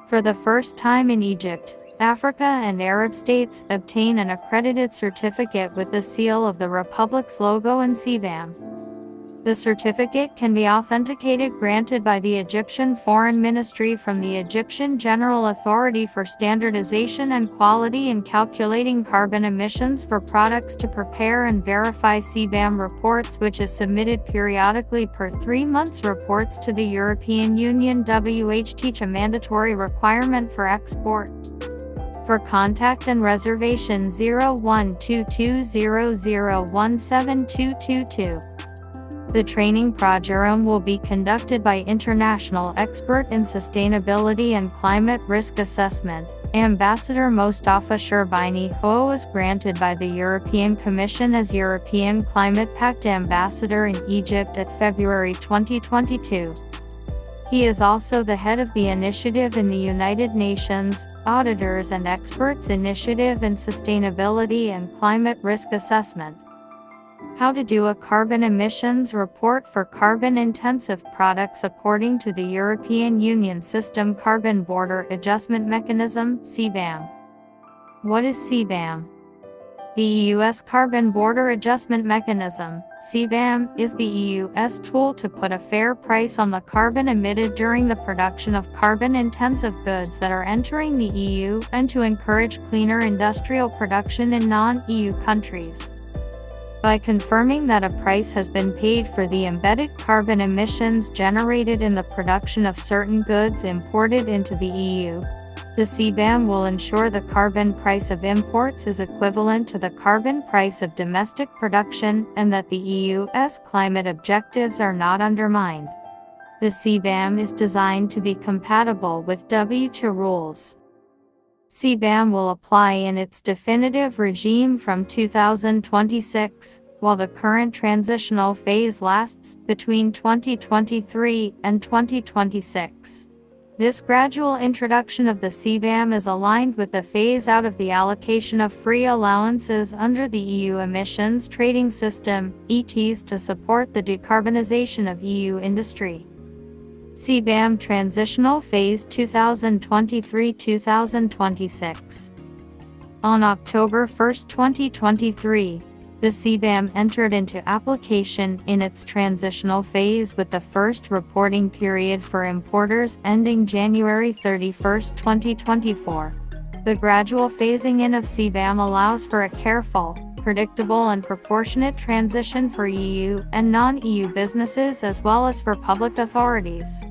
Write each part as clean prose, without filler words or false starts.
For the first time in Egypt, Africa and Arab states obtain an accredited certificate with the seal of the Republic's logo and CBAM. The certificate can be authenticated granted by the Egyptian Foreign Ministry from the Egyptian General Authority for Standardization and Quality in Calculating Carbon Emissions for Products to prepare and verify CBAM reports, which is submitted periodically per 3 months. Reports to the European Union WH, a mandatory requirement for export. For contact and reservation 012200172222. The training program will be conducted by international expert in sustainability and climate risk assessment, Ambassador Mostafa Sherbiny, who was granted by the European Commission as European Climate Pact Ambassador in Egypt at February 2022. He is also the head of the initiative in the United Nations, Auditors and Experts Initiative in Sustainability and Climate Risk Assessment. How to do a carbon emissions report for carbon-intensive products according to the European Union System Carbon Border Adjustment Mechanism, CBAM. What is CBAM? The EU's Carbon Border Adjustment Mechanism, CBAM, is the EU's tool to put a fair price on the carbon emitted during the production of carbon-intensive goods that are entering the EU and to encourage cleaner industrial production in non-EU countries. By confirming that a price has been paid for the embedded carbon emissions generated in the production of certain goods imported into the EU, the CBAM will ensure the carbon price of imports is equivalent to the carbon price of domestic production and that the EU's climate objectives are not undermined. The CBAM is designed to be compatible with WTO rules. CBAM will apply in its definitive regime from 2026, while the current transitional phase lasts between 2023 and 2026. This gradual introduction of the CBAM is aligned with the phase-out of the allocation of free allowances under the EU Emissions Trading System, ETS, to support the decarbonization of EU industry. CBAM Transitional Phase 2023-2026. On October 1, 2023, the CBAM entered into application in its transitional phase with the first reporting period for importers ending January 31, 2024. The gradual phasing in of CBAM allows for a careful, predictable and proportionate transition for EU and non-EU businesses as well as for public authorities.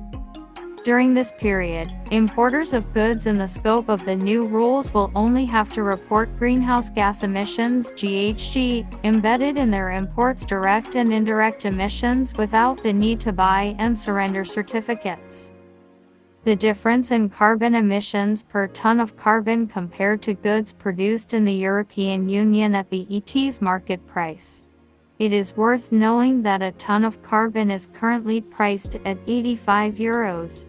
During this period, importers of goods in the scope of the new rules will only have to report greenhouse gas emissions (GHG) embedded in their imports' direct and indirect emissions without the need to buy and surrender certificates. The difference in carbon emissions per ton of carbon compared to goods produced in the European Union at the ETS market price. It is worth knowing that a ton of carbon is currently priced at €85.